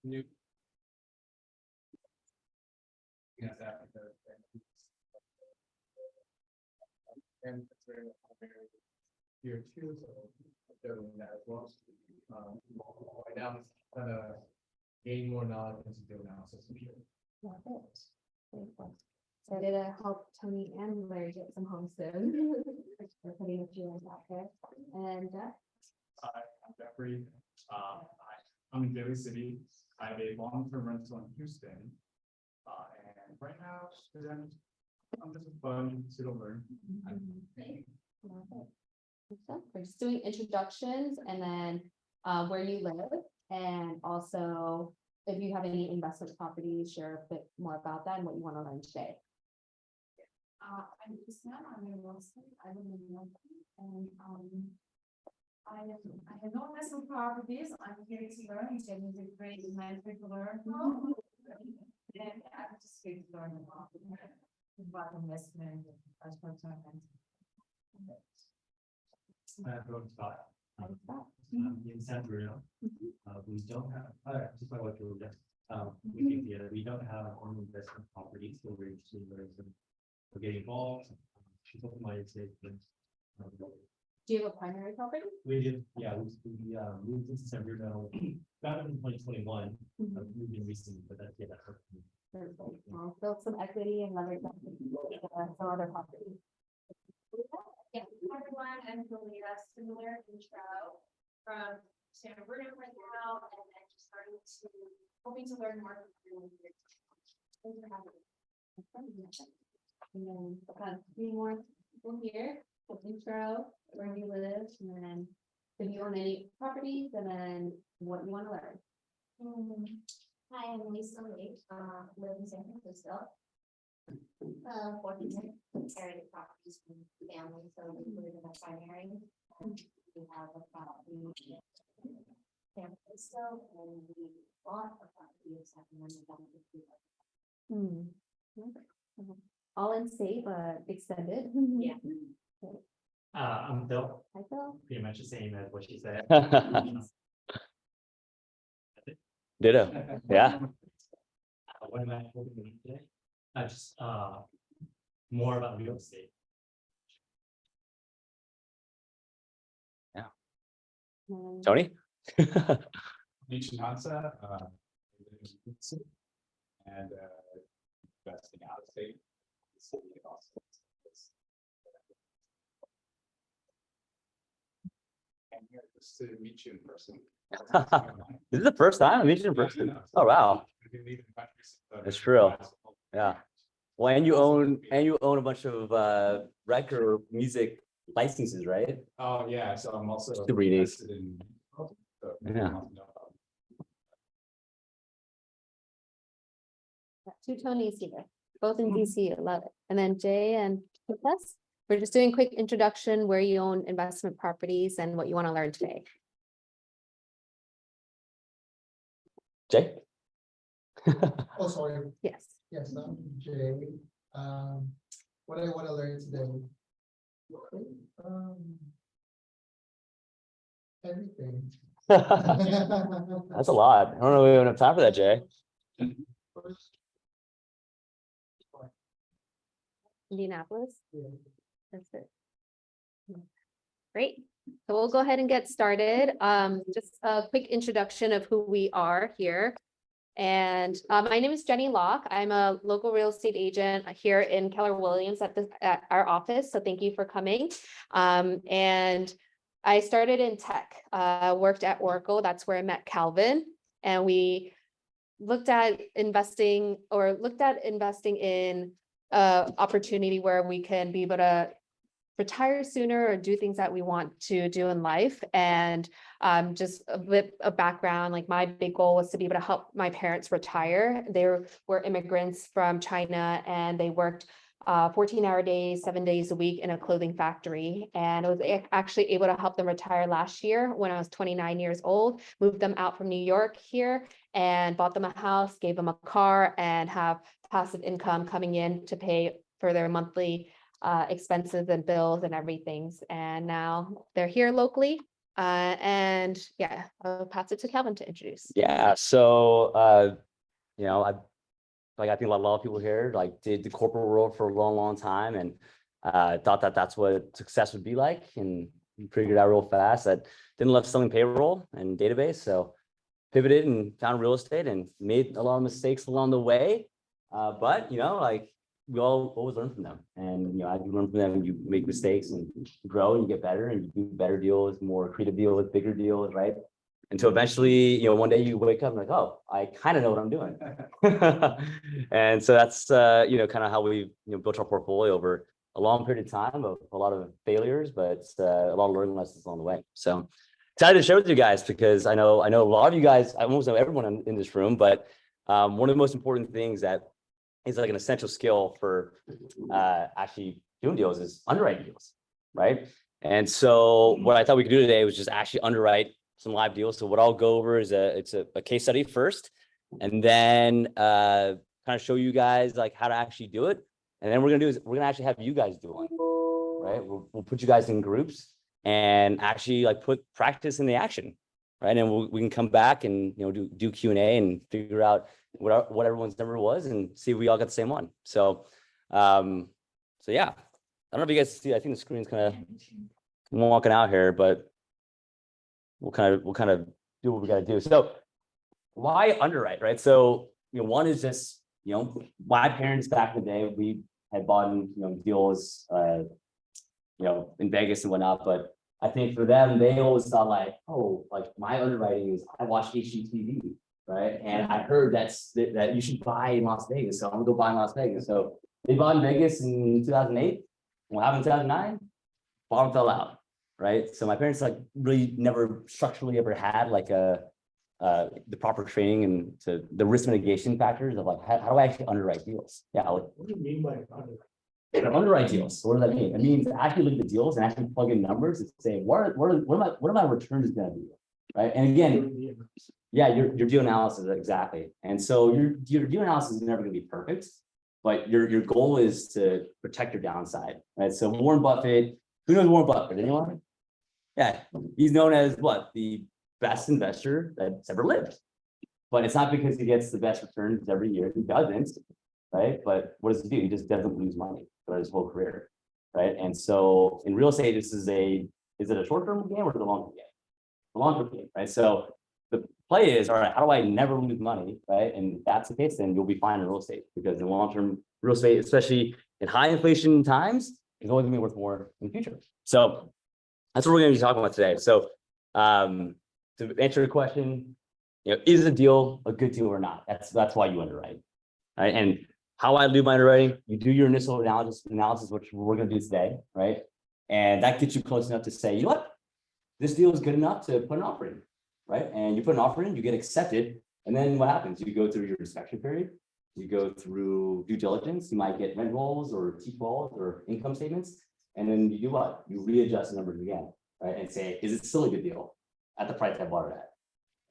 new. Yes, and it's very here too, so I'm doing that as well. Right now, it's kind of gain more knowledge into do analysis. Love it. Very cool. Excited to help Tony and Larry get some homes soon. We're putting a few out there. And Hi, I'm Jeffrey. I'm in Daly City. I have a long-term rental in Houston. And right now, I'm just fun to learn. love it. So we're just doing introductions and then where you live, and also if you have any investment properties, share a bit more about that and what you want to learn today. I'm Isna, I'm in Wilson, I live in Wilson, and I have no investment properties, I'm here to learn, Jennie is a great mentor to learn from. And I'm just here to learn about investment as part time. In San Bruno, we don't have, just like what you were just, we don't have own investment properties, so we're interested in we're getting involved. She's open minded. Do you have a primary property? We did, yeah, we moved into San Bruno, got it in 2021, moved in recently, but that's, yeah, that's. Well, build some equity and leverage some other property. Yeah, everyone, I'm Julia, similar intro from San Bruno right now, and then just hoping to learn more from you. Thanks for having me. And then a few more people here, the intro, where you live, and then if you own any properties, and then what you want to learn. Hi, I'm Lisa Lee, live in San Francisco. 14 inherited properties from family, so we live in a primary. We have a property in San Francisco, and we bought a property in Sacramento. All in state, but extended. Yeah. I'm Phil, Hi, Phil. pretty much the same as what she said. Ditto. Yeah. What am I hoping to learn today? Just more about real estate. Tony? Nichinansa, and investing out of state. I'm here just to meet you in person. This is the first time I meet you in person. Oh, wow. That's true. Yeah. Well, and you own a bunch of record or music licenses, right? Oh, yeah, so I'm also. Super unique. invested in- Yeah. Two Tonys here, both in DC. I love it. And then Jay and us. We're just doing a quick introduction where you own investment properties and what you want to learn today. Jay? Oh, sorry. Yes. Yes, I'm Jay. What I want to learn today. Everything. That's a lot. I don't know if we have enough time for that, Jay. First, Indianapolis. yeah. That's it. Great. So we'll go ahead and get started. Just a quick introduction of who we are here. And my name is Jennie Locke. I'm a local real estate agent here in Keller Williams at our office. So thank you for coming. And I started in tech, worked at Oracle. That's where I met Calvin. And we looked at investing in opportunity where we can be able to retire sooner or do things that we want to do in life. And just a bit of background, like my big goal was to be able to help my parents retire. They were immigrants from China, and they worked 14-hour days, 7 days a week in a clothing factory. And I was actually able to help them retire last year when I was 29 years old, moved them out from New York here and bought them a house, gave them a car, and have passive income coming in to pay for their monthly expenses and bills and everything. And now they're here locally. And yeah, I'll pass it to Calvin to introduce. Yeah, so you know, I think a lot of people here like did the corporate world for a long time and thought that that's what success would be like, and figured out real fast that didn't love selling payroll and database, so pivoted and found real estate and made a lot of mistakes along the way. But you know, like we all always learn from them, and you know, as you learn from them, you make mistakes and you grow and you get better and you do better deals, more creative deals, bigger deals, right? Until eventually, you know, one day you wake up and like, oh, I kind of know what I'm doing. And so that's you know, kind of how we built our portfolio over a long period of time of a lot of failures, but a lot of learning lessons along the way. So excited to share with you guys because I know a lot of you guys, I almost know everyone in this room, but one of the most important things that is like an essential skill for actually doing deals is underwriting deals, right? And so what I thought we could do today was just actually underwrite some live deals. So what I'll go over is it's a case study first, and then kind of show you guys like how to actually do it. And then we're gonna actually have you guys do one, right? We'll put you guys in groups and actually like put practice in the action, right? And we can come back and do Q&A and figure out what everyone's number was and see if we all got the same one. So so yeah, I don't know if you guys see. I think the screen's kind of walking out here, but we'll kind of do what we got to do. So why underwrite, right? So one is just my parents back in the day, we had bought deals in Vegas and whatnot, but I think for them, they always thought like, oh, like my underwriting is I watch HGTV, right? And I heard that you should buy in Las Vegas, so I'm gonna go buy in Las Vegas. So they bought in Vegas in 2008. What happened in 2009? Bottom fell out, right? So my parents like really never structurally ever had like the proper training and to the risk mitigation factors of like how do I actually underwrite deals? Yeah, like What do you mean by underwrite? underwrite deals. What does that mean? It means actually look at the deals and actually plug in numbers and say what are my returns going to be, right? And again, yeah, your deal analysis, exactly. And so your deal analysis is never going to be perfect, but your goal is to protect your downside, right? So Warren Buffett, who knows Warren Buffett? Anyone? Yeah, he's known as what? The best investor that's ever lived. But it's not because he gets the best returns every year. He doesn't, right? But what does he do? He just doesn't lose money for his whole career, right? And so in real estate, is it a short-term game or is it a long-term game? A long-term game, right? So the play is, all right, how do I never lose money, right? And if that's the case, then you'll be fine in real estate because in long-term real estate, especially in high inflation times, is always gonna be worth more in the future. So that's what we're gonna be talking about today. So to answer your question, is a deal a good deal or not? That's why you underwrite, right? And how I do my underwriting, you do your initial analysis, which we're going to do today, right? And that gets you close enough to say, you know what, this deal is good enough to put an offer in, right? And you put an offer in, you get accepted, and then what happens? You go through your inspection period, you go through due diligence, you might get rent rolls or T12s or income statements, and then you do what? You readjust the numbers again, right? And say, is it still a good deal at the price I bought it at?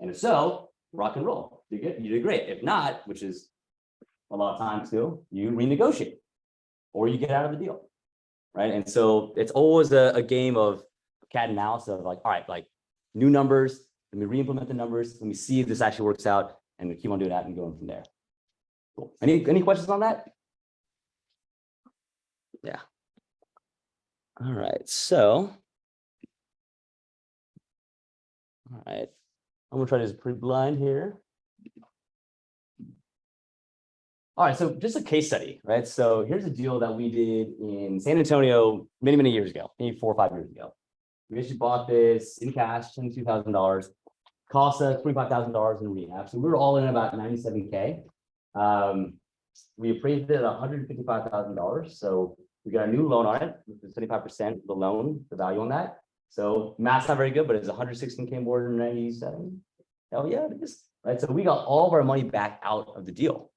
And if so, rock and roll. You did great. If not, which is a lot of times too, you renegotiate or you get out of the deal, right? And so it's always a game of cat and mouse of like, all right, like new numbers, let me re-implement the numbers, let me see if this actually works out, and we keep on doing that and going from there. Cool. Any questions on that? Yeah. All right, so. All right, I'm gonna try this pretty blind here. All right, so just a case study, right? So here's a deal that we did in San Antonio many years ago, maybe 4 or 5 years ago. We actually bought this in cash, $22,000, cost us $25,000 in rehab. So we were all in about $97K. We appraised it at $155,000. So we got a new loan on it, which is 75% of the loan, the value on that. So math's not very good, but it's 116K more than 97. Hell yeah, it is. Right. So we got all of our money back out of the deal.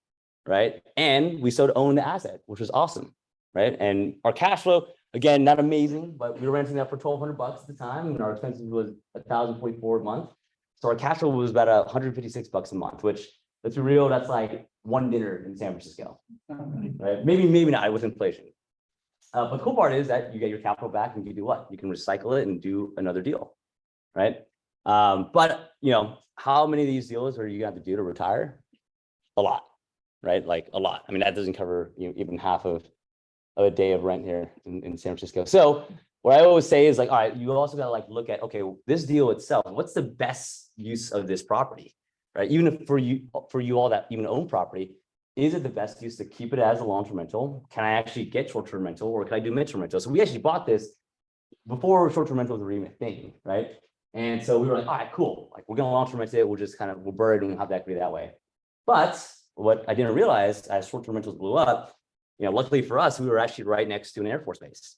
Right. And we still own the asset, which was awesome. Right. And our cash flow, again, not amazing, but we were renting that for $1,200 at the time. And our expenses was $1,044 a month. So our cash flow was about $156 a month, which let's be real, that's like one dinner in San Francisco. Right. Maybe not with inflation. But the cool part is that you get your capital back and you do what? You can recycle it and do another deal. right? But you know, how many of these deals are you gonna have to do to retire? A lot, right? Like a lot. I mean, that doesn't cover even half of a day of rent here in San Francisco. So what I always say is like, all right, you also gotta like look at, okay, this deal itself, what's the best use of this property, right? Even if for you all that even own property, is it the best use to keep it as a long-term rental? Can I actually get short-term rental, or can I do mid-term rental? So we actually bought this before short-term rental was a remit thing, right? And so we were like, all right, cool. Like we're gonna long-term rent it. We'll just kind of, we'll bury it and have the equity that way. But what I didn't realize as short-term rentals blew up, you know, luckily for us, we were actually right next to an Air Force base,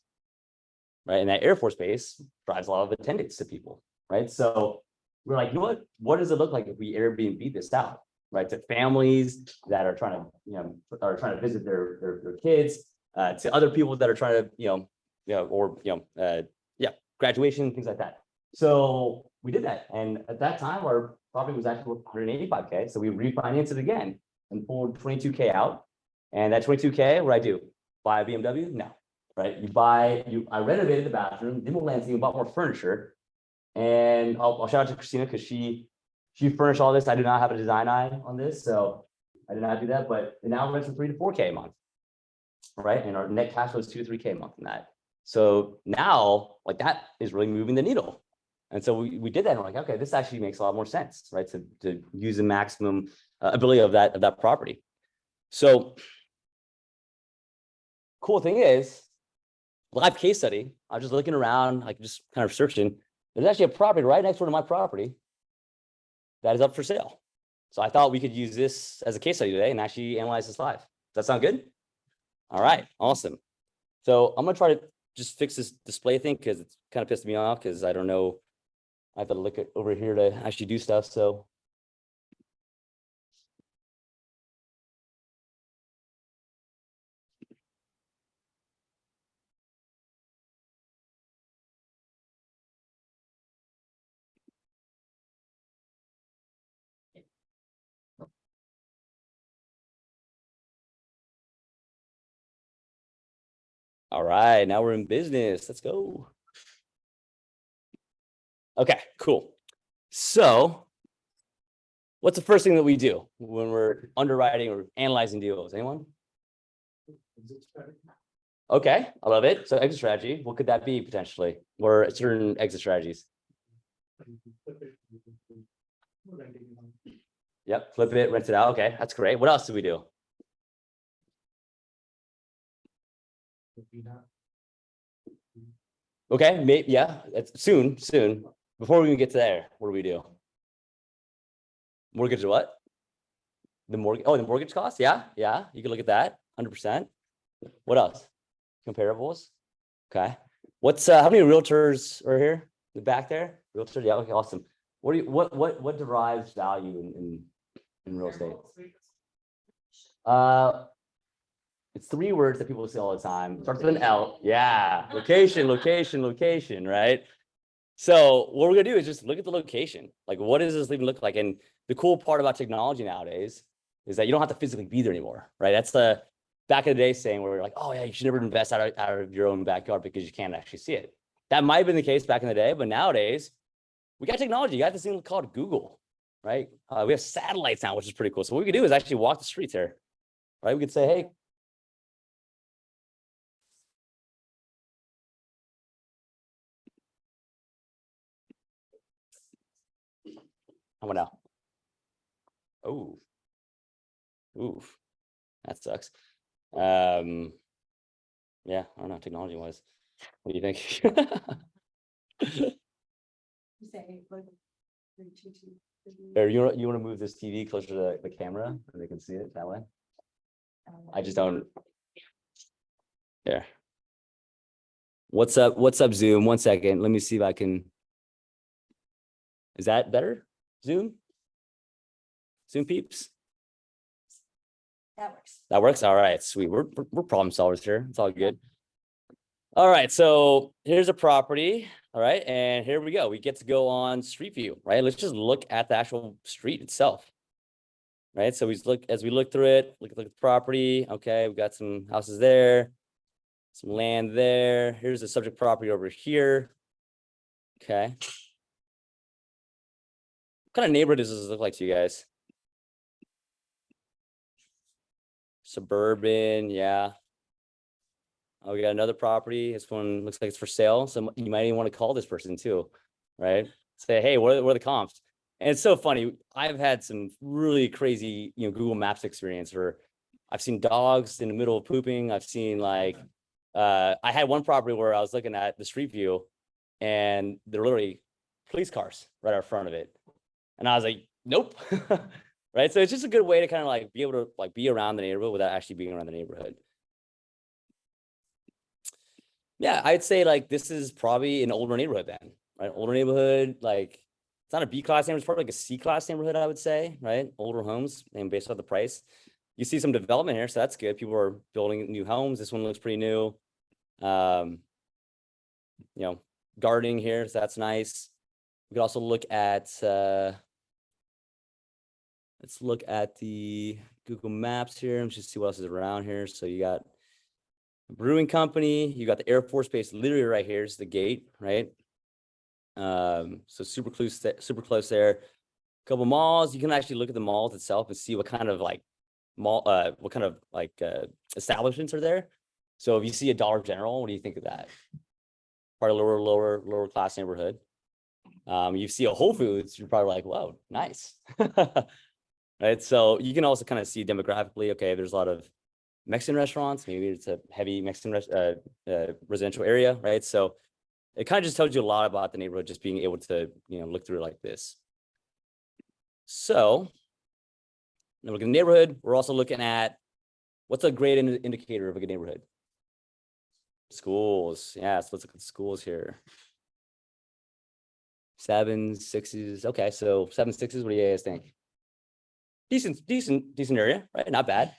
right? And that Air Force base drives a lot of attendance to people, right? So we're like, you know what does it look like if we Airbnb this out, right? To families that are trying to, you know, are trying to visit their kids, to other people that are trying to, graduation, things like that. So we did that. And at that time, our property was actually worth 185K. So we refinanced it again and pulled 22K out. And that 22K, what I do? Buy a BMW? No, right? I renovated the bathroom, did more landscaping, bought more furniture. And I'll shout out to Christina because she furnished all this. I do not have a design eye on this, so I did not do that. But it now rents from 3 to 4K a month, right? And our net cash flow is 2 to 3K a month in that. So now, like that is really moving the needle. And so we did that, and we're like, okay, this actually makes a lot more sense, right? To use the maximum ability of that property. So cool thing is, live case study. I was just looking around, like just kind of searching. There's actually a property right next door to my property that is up for sale. So I thought we could use this as a case study today and actually analyze this live. Does that sound good? All right, awesome. So I'm gonna try to just fix this display thing because it's kind of pissed me off because I don't know. I have to look at over here to actually do stuff. So all right, now we're in business. Let's go. Okay, cool. So what's the first thing that we do when we're underwriting or analyzing deals? Anyone? Okay, I love it. So exit strategy, what could that be potentially? Or certain exit strategies? Yep, flip it, rent it out. Okay, that's great. What else do we do? Okay, maybe, yeah, it's soon. Before we even get to there, what do we do? Mortgage what? The mortgage, the mortgage cost? Yeah, you can look at that, 100%. What else? Comparables. Okay. What's how many realtors are here? The back there? Realtors, yeah, okay, awesome. What derives value in real estate? It's 3 words that people say all the time. Starts with an L. Yeah. Location, right? So what we're gonna do is just look at the location. Like, what does this even look like? And the cool part about technology nowadays is that you don't have to physically be there anymore, right? That's the back in the day saying where we're like, oh yeah, you should never invest out of your own backyard because you can't actually see it. That might have been the case back in the day, but nowadays we got technology. You got this thing called Google, right? We have satellites now, which is pretty cool. So what we could do is actually walk the streets here, right? We could say, hey, how about now? Oh, oof, that sucks. Yeah, I don't know, technology wise. What do you think? Or you want to move this TV closer to the camera so they can see it that way? I just don't. There. What's up, Zoom? 1 second. Let me see if I can. Is that better? Zoom peeps? That works. That works. All right, sweet. We're problem solvers here. It's all good. All right, so here's a property. All right, and here we go. We get to go on Street View, right? Let's just look at the actual street itself. Right, so as we look through it, look at the property. Okay, we've got some houses there, some land there. Here's the subject property over here. Okay, kind of neighborhood does this look like to you guys? Suburban, yeah. Oh, we got another property. This one looks like it's for sale. So you might even want to call this person too, right? Say, hey, what are the comps? And it's so funny. I've had some really crazy, Google Maps experience where I've seen dogs in the middle of pooping. I've seen like, I had one property where I was looking at the street view and there were literally police cars right out front of it. And I was like, nope. Right. So it's just a good way to kind of like be able to like be around the neighborhood without actually being around the neighborhood. Yeah, I'd say like this is probably an older neighborhood then, right? Older neighborhood, like it's not a B class neighborhood, it's probably like a C class neighborhood, I would say, right? Older homes and based on the price. You see some development here, so that's good. People are building new homes. This one looks pretty new. Gardening here, so that's nice. We could also look at let's look at the Google Maps here and just see what else is around here. So you got a brewing company, you got the Air Force Base literally right here is the gate, right? So super close there. A couple malls. You can actually look at the malls itself and see what kind of like establishments are there. So if you see a Dollar General, what do you think of that? Part of lower class neighborhood. You see a Whole Foods, you're probably like, whoa, nice. Right. So you can also kind of see demographically, okay, there's a lot of Mexican restaurants, maybe it's a heavy Mexican residential area, right? So it kind of just tells you a lot about the neighborhood, just being able to, look through it like this. So now look at the neighborhood. We're also looking at what's a great indicator of a good neighborhood. Schools. Yeah, so let's look at schools here. 7, 6s. Okay, so 7, 6s. What do you guys think? Decent area, right? Not bad.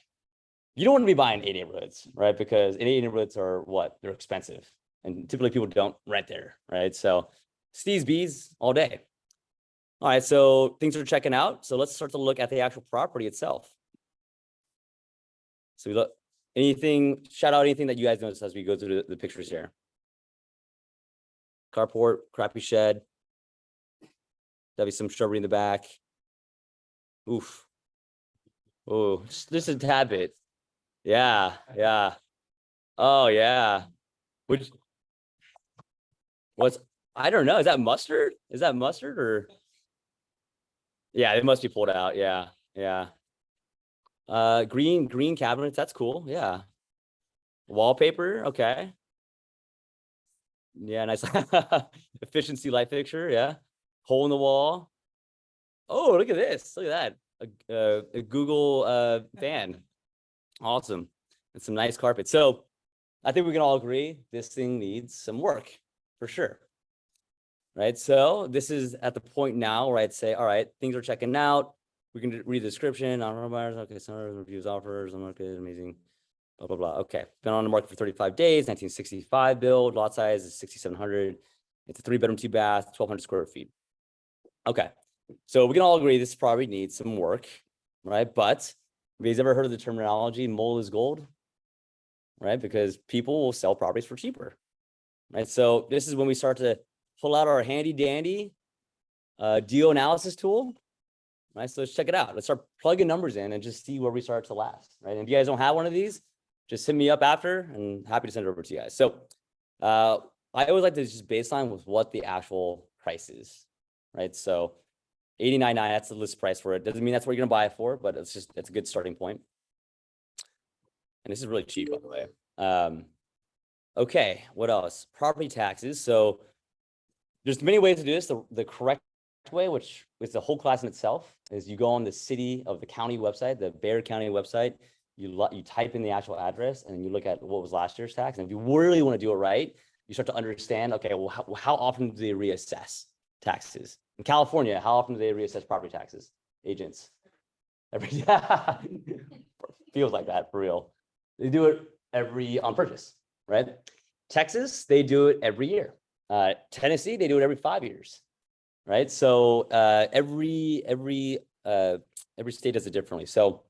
You don't want to be buying A neighborhoods, right? Because A neighborhoods are what? They're expensive. And typically people don't rent there, right? So C's, B's all day. All right, so things are checking out. So let's start to look at the actual property itself. So we look, shout out anything that you guys notice as we go through the pictures here. Carport, crappy shed. There'll be some shrubbery in the back. Oof. Oh, just a tad bit. Yeah. Oh yeah. I don't know. Is that mustard? Is that mustard or? Yeah, it must be pulled out. Yeah. Green cabinets. That's cool. Yeah. Wallpaper. Okay. Yeah, nice. Efficiency light fixture. Yeah. Hole in the wall. Oh, look at this. Look at that. A Google fan. Awesome. And some nice carpet. So I think we can all agree this thing needs some work for sure. Right. So this is at the point now where I'd say, all right, things are checking out. We can read the description. Okay, some reviews, offers, on market, amazing. Blah, blah, blah. Okay. Been on the market for 35 days, 1965 build. Lot size is 6,700. It's a 3-bedroom, 2-bath, 1,200 square feet. Okay. So we can all agree this probably needs some work, right? But have you guys ever heard of the terminology mold is gold? Right? Because people will sell properties for cheaper, right? So this is when we start to pull out our handy dandy deal analysis tool, right? So let's check it out. Let's start plugging numbers in and just see where we start to last, right? And if you guys don't have one of these, just hit me up after and happy to send it over to you guys. So I always like to just baseline with what the actual price is, right? So $89.9, that's the list price for it. Doesn't mean that's what you're gonna buy it for, but it's a good starting point. And this is really cheap, by the way. Okay, what else? Property taxes. So there's many ways to do this. The correct way, which is the whole class in itself, is you go on the city of the county website, the Bexar County website. You type in the actual address and you look at what was last year's tax. And if you really want to do it right, you start to understand, okay, well, how often do they reassess taxes? In California, how often do they reassess property taxes? Agents. Feels like that for real. They do it on purchase, right? Texas, they do it every year. Tennessee, they do it every 5 years, right? So every state does it differently. So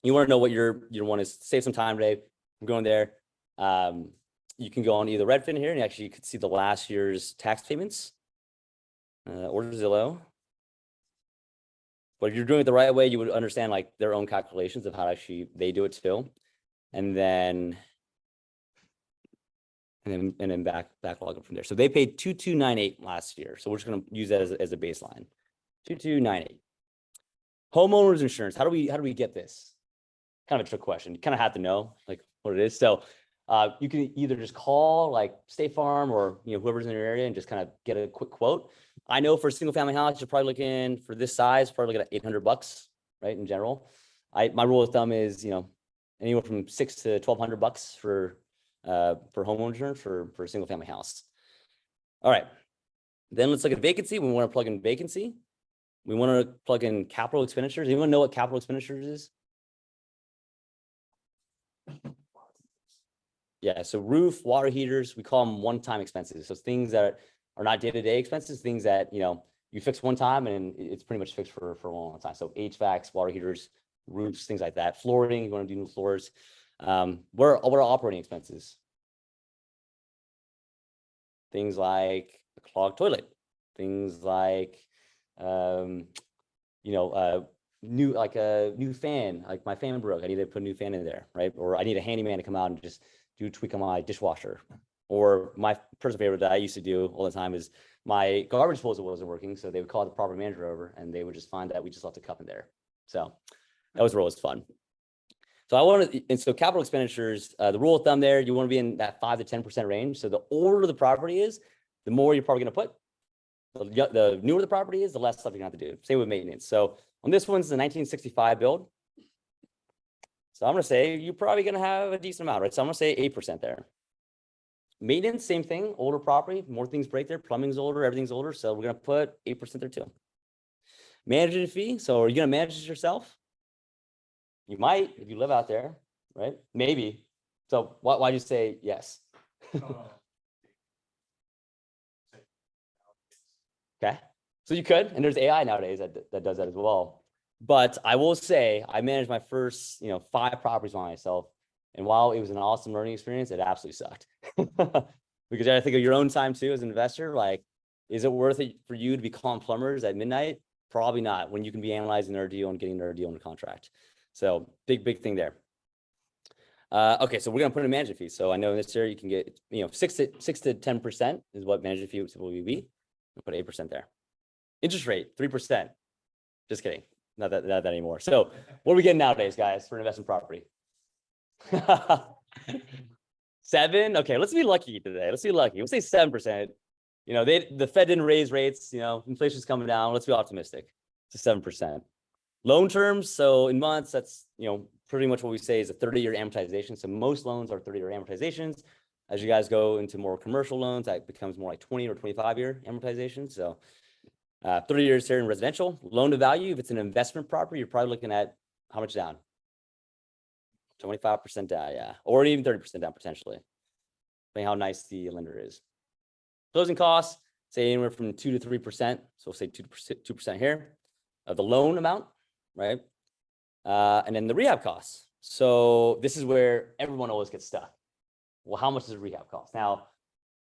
you want to know what your one is. Save some time today. I'm going there. You can go on either Redfin here, and actually you could see the last year's tax payments. Or Zillow. But if you're doing it the right way, you would understand like their own calculations of how actually they do it too. And then backlog it from there. So they paid 2298 last year. So we're just gonna use that as a baseline. 2298. Homeowners insurance. How do we get this? Kind of a trick question. You kind of have to know like what it is. So you can either just call like State Farm or whoever's in your area and just kind of get a quick quote. I know for a single family house, you're probably looking for this size, probably looking at $800, right? In general, my rule of thumb is anywhere from $600 to $1,200 for home insurance for a single family house. All right, then let's look at vacancy. We want to plug in vacancy. We want to plug in capital expenditures. Anyone know what capital expenditures is? Yeah, so roof, water heaters, we call them one-time expenses. So things that are not day-to-day expenses, things that you fix one time and it's pretty much fixed for a long time. So HVACs, water heaters, roofs, things like that. Flooring, you want to do new floors. What are operating expenses? Things like a clogged toilet, things like new fan, like my fan broke, I need to put a new fan in there, right? Or I need a handyman to come out and just do a tweak on my dishwasher. Or my personal favorite that I used to do all the time is my garbage disposal wasn't working, so they would call the property manager over and they would just find that we just left a cup in there. So that was always fun. So so capital expenditures, the rule of thumb there, you want to be in that 5 to 10% range. So the older the property is, the more you're probably going to put. The newer the property is, the less stuff you're going to have to do. Same with maintenance. So on this one's the 1965 build. So I'm going to say you're probably going to have a decent amount, right? So I'm going to say 8% there. Maintenance, same thing, older property, more things break there. Plumbing's older, everything's older. So we're going to put 8% there too. Management fee. So are you going to manage it yourself? You might, if you live out there, right? Maybe. So why'd you say yes? Okay. So you could, and there's AI nowadays that does that as well. But I will say I managed my first, 5 properties by myself. And while it was an awesome learning experience, it absolutely sucked. Because I think of your own time too as an investor, like, is it worth it for you to be calling plumbers at midnight? Probably not, when you can be analyzing their deal and getting their deal under contract. So big thing there. Okay, so we're gonna put in a management fee. So I know in this area you can get 6 to 10% is what management fee will be. We'll put 8% there. Interest rate 3%. Just kidding, not that anymore. So what are we getting nowadays, guys, for an investment property? 7. Okay, let's be lucky today. Let's be lucky. We'll say 7%. The Fed didn't raise rates. Inflation's coming down. Let's be optimistic. It's 7%. Loan terms, so in months, that's pretty much what we say is a 30-year amortization. So most loans are 30-year amortizations. As you guys go into more commercial loans, that becomes more like 20 or 25-year amortization. So 30 years here in residential. Loan to value, if it's an investment property, you're probably looking at how much down? 25% down, yeah, or even 30% down potentially, depending how nice the lender is. Closing costs, say anywhere from 2 to 3%. So we'll say 2% here of the loan amount, right? And then the rehab costs. So this is where everyone always gets stuck. Well, how much does a rehab cost? Now,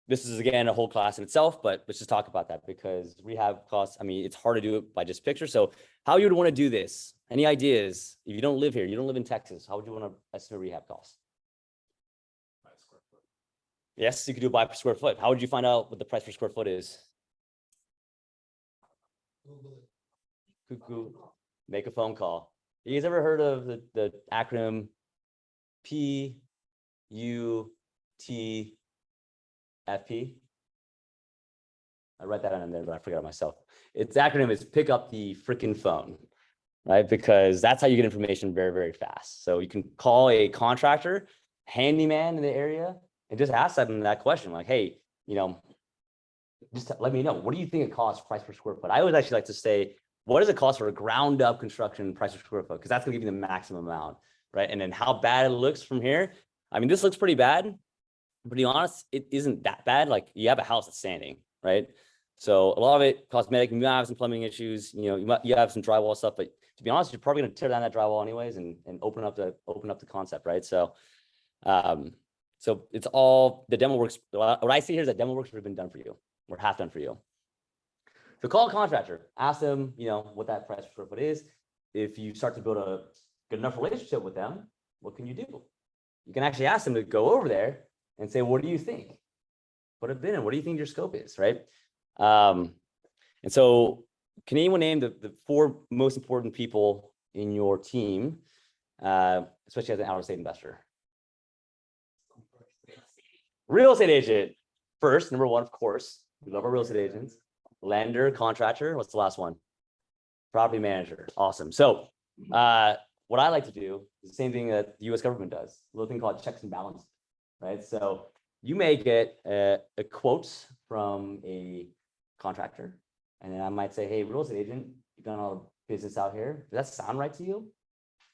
this is again a whole class in itself, but let's just talk about that because rehab costs, it's hard to do it by just picture. So how you would want to do this? Any ideas? If you don't live here, you don't live in Texas, how would you want to estimate rehab costs? By square foot. Yes, you could do it by per square foot. How would you find out what the price per square foot is? Cuckoo, make a phone call. You guys ever heard of the acronym PUTFP? I write that on there, but I forgot it myself. Its acronym is pick up the freaking phone, right? Because that's how you get information very, very fast. So you can call a contractor, handyman in the area, and just ask them that question, like, hey, just let me know, what do you think it costs price per square foot? I always actually like to say, what does it cost for a ground up construction price per square foot? Because that's gonna give you the maximum amount, right? And then how bad it looks from here. This looks pretty bad. But to be honest, it isn't that bad. Like you have a house that's standing, right? So a lot of it cosmetic. You might have some plumbing issues. You have some drywall stuff. But to be honest, you're probably gonna tear down that drywall anyways and open up the concept, right? So, so it's all the demo works. What I see here is that demo works would have been done for you. We're half done for you. So call a contractor, ask them, what that price per square foot is. If you start to build a good enough relationship with them, what can you do? You can actually ask them to go over there and say, what do you think? Put a bid in, what do you think your scope is, right? And so can anyone name the 4 most important people in your team, especially as an out-of-state investor? Real estate agent first, number 1, of course. We love our real estate agents. Lender, contractor. What's the last one? Property manager. Awesome. So what I like to do is the same thing that the US government does, a little thing called checks and balances, right? So you may get a quote from a contractor, and then I might say, hey, real estate agent, you've done all the business out here. Does that sound right to you?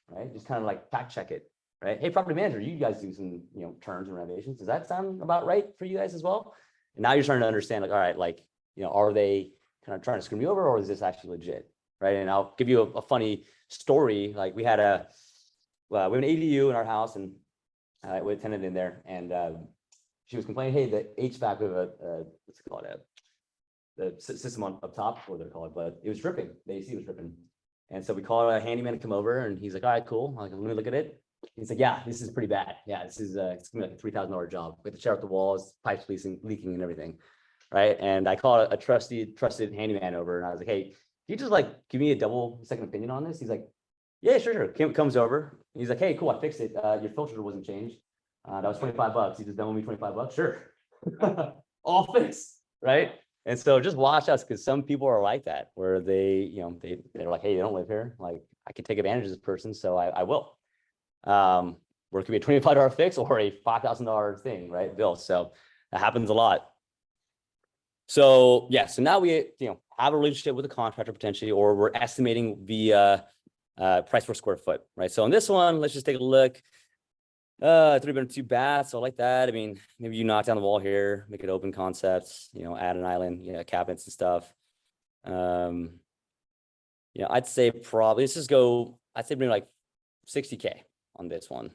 Right? Just kind of like fact check it, right? Hey, property manager, you guys do some, turns and renovations. Does that sound about right for you guys as well? And now you're starting to understand, like, all right, like, are they kind of trying to screw me over, or is this actually legit? Right? And I'll give you a funny story. Like we have an ADU in our house, and we had a tenant in there, and she was complaining, hey, the HVAC, we have what's it called? The system up top, what they're called, but it was dripping. The AC was dripping. And so we called a handyman to come over, and he's like, all right, cool. I'm like, let me look at it. He's like, yeah, this is pretty bad. Yeah, this is it's gonna be like a $3,000 job. We have to shut out the walls, pipes leaking and everything. Right. And I called a trusted handyman over, and I was like, hey, can you just like give me a double second opinion on this? He's like, yeah, sure. Kim comes over. He's like, hey, cool, I fixed it. Your filter wasn't changed. That was $25. He just done with me $25. Sure. All fixed. Right. And so just watch us, because some people are like that, where they're like, hey, you don't live here. Like, I can take advantage of this person, so I will. Where it could be a $25 fix or a $5,000 thing, right? Bill. So that happens a lot. So yeah, so now we have a relationship with a contractor potentially, or we're estimating via price per square foot, right? So on this one, let's just take a look. 3-bedroom, 2 baths. So I like that. I mean, maybe you knock down the wall here, make it open concepts, add an island, cabinets and stuff. I'd say probably maybe like 60K on this one,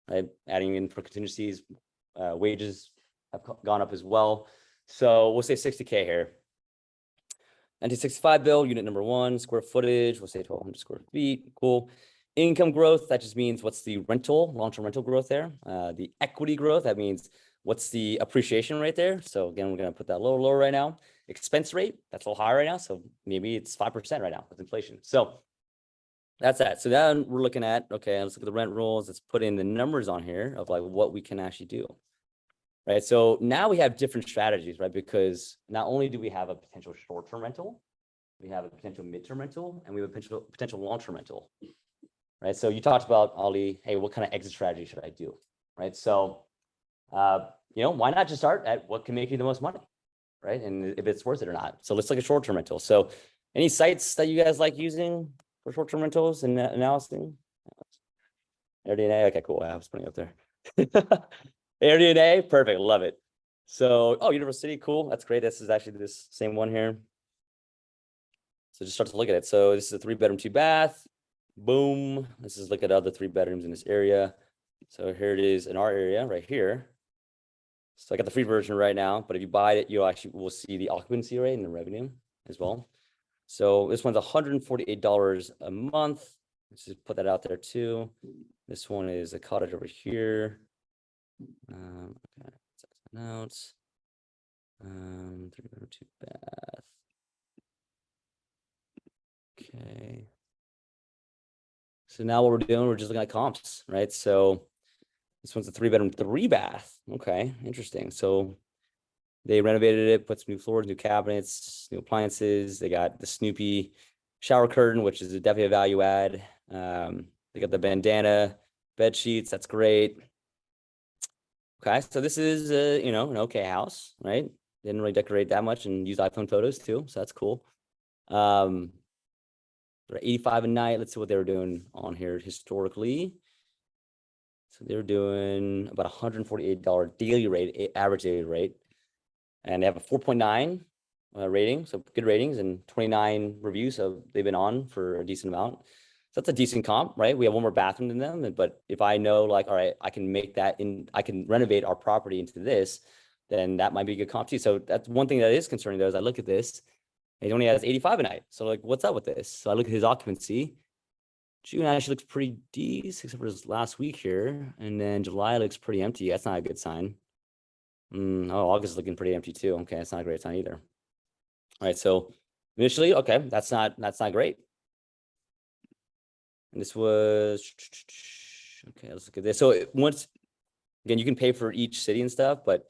right? Adding in for contingencies, wages have gone up as well. So we'll say 60K here. 1965 bill, unit number 1, square footage, we'll say 1,200 square feet. Cool. Income growth, that just means what's the long-term rental growth there. The equity growth, that means what's the appreciation rate there. So again, we're going to put that a little lower right now. Expense rate, that's a little higher right now. So maybe it's 5% right now with inflation. So that's that. So then we're looking at, okay, let's look at the rent rolls. Let's put in the numbers on here of like what we can actually do. Right. So now we have different strategies, right? Because not only do we have a potential short-term rental, we have a potential midterm rental, and we have a potential long-term rental. Right. So you talked about, Ali, hey, what kind of exit strategy should I do? Right. So, why not just start at what can make you the most money? Right. And if it's worth it or not. So let's look at short-term rental. So any sites that you guys like using for short-term rentals and analysis? AirDNA. Okay, cool. I was putting it up there. AirDNA. Perfect. Love it. So, University. Cool. That's great. This is actually this same one here. So just start to look at it. So this is a 3-bedroom, 2 bath. Boom. Let's just look at other 3 bedrooms in this area. So here it is in our area right here. So I got the free version right now, but if you buy it, will see the occupancy rate and the revenue as well. So this one's $148 a month. Let's just put that out there too. This one is a cottage over here. Okay, notes. 3-bedroom, 2 bath. Okay. So now what we're doing, we're just looking at comps, right? So this one's a 3-bedroom, 3 bath. Okay, interesting. So they renovated it, put some new floors, new cabinets, new appliances. They got the Snoopy shower curtain, which is definitely a value add. They got the bandana bed sheets. That's great. Okay, so this is an okay house, right? Didn't really decorate that much and use iPhone photos too, so that's cool. They're $85 a night. Let's see what they were doing on here historically. So they were doing about $148 daily rate, average daily rate, and they have a 4.9 rating, so good ratings, and 29 reviews. So they've been on for a decent amount. So that's a decent comp, right? We have one more bathroom than them, but if I know, like, all right, I can I can renovate our property into this, then that might be a good comp too. So that's one thing that is concerning though, as I look at this, It only has 85 a night. So like, what's up with this? So I look at his occupancy. June actually looks pretty decent, except for this last week here. And then July looks pretty empty. That's not a good sign. Oh, August is looking pretty empty too. Okay, that's not a great sign either. All right, so initially, okay, that's not great. And this was, okay, let's look at this. So once, again, you can pay for each city and stuff, but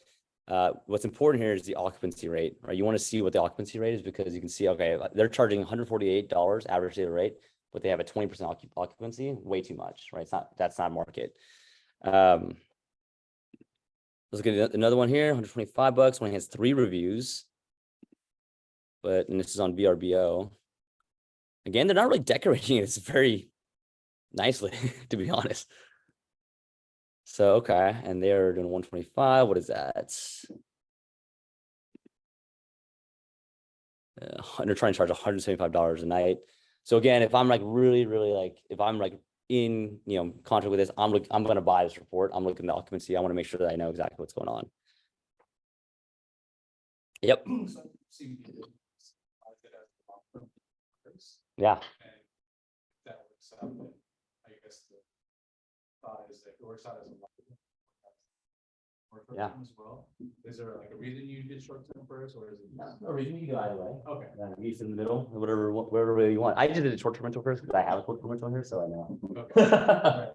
what's important here is the occupancy rate, right? You want to see what the occupancy rate is because you can see, okay, they're charging $148 average daily rate, but they have a 20% occupancy, way too much, right? That's not market. Let's look at another one here, $125. One has 3 reviews, and this is on VRBO. Again, they're not really decorating it. It's very nicely, to be honest. So, okay, and they're doing 125. What is that? They're trying to charge $175 a night. So again, if I'm like really like, if I'm like in, contract with this, I'm going to buy this report. I'm looking at the occupancy. I want to make sure that I know exactly what's going on. Yep. Yeah. That works out, but I guess the thought is that it works out as a Yeah. as well. Is there like a reason you did short term first, or is it? No reason, you can go either way. Okay. East in the middle, whatever way you want. I just did a short-term rental first because I have a short-term rental here, so I know. Okay.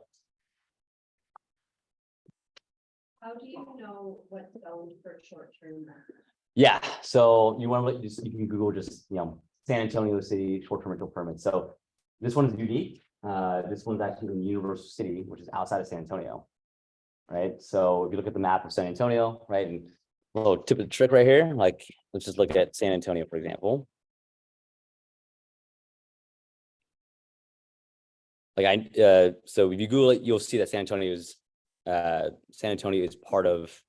How do you know what's zoned for short-term rental? Yeah, so you want to you can Google just San Antonio City short-term rental permit. So this one is unique. This one's actually in Universal City, which is outside of San Antonio. Right. So if you look at the map of San Antonio, right, and a little tip of the trick right here, like let's just look at San Antonio, for example. Like so if you Google it, you'll see that San Antonio is part of,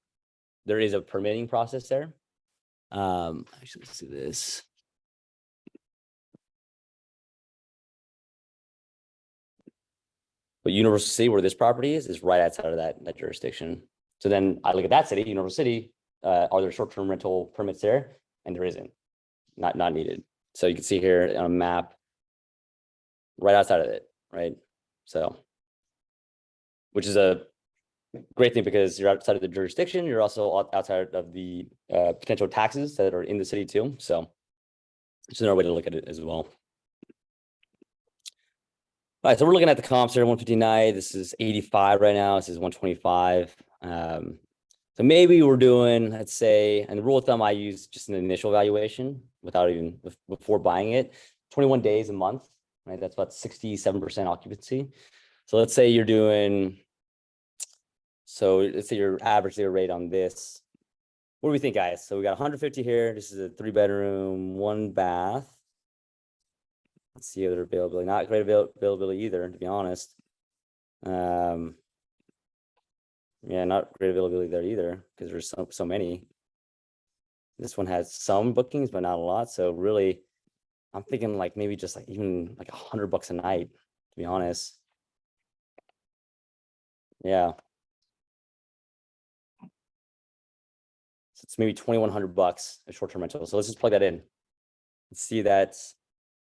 there is a permitting process there. Actually, let's do this. But Universal City, where this property is right outside of that jurisdiction. So then I look at that city, Universal City, are there short-term rental permits there? And there isn't, not needed. So you can see here on a map, right outside of it, right? So, which is a great thing because you're outside of the jurisdiction, you're also outside of the potential taxes that are in the city too. So it's another way to look at it as well. All right, so we're looking at the comps here, 159. This is 85 right now. This is 125. So maybe we're doing, let's say, and the rule of thumb I use just an initial valuation without even before buying it, 21 days a month, right? That's about 67% occupancy. So let's say you're doing, so let's say your average daily rate on this. What do we think, guys? So we got 150 here. This is a 3-bedroom, 1 bath. Let's see other availability. Not great availability either, to be honest. Yeah, not great availability there either because there's so many. This one has some bookings, but not a lot. So really, I'm thinking like maybe just like even like $100 a night, to be honest. Yeah. So it's maybe $2,100 a short-term rental. So let's just plug that in. Let's see that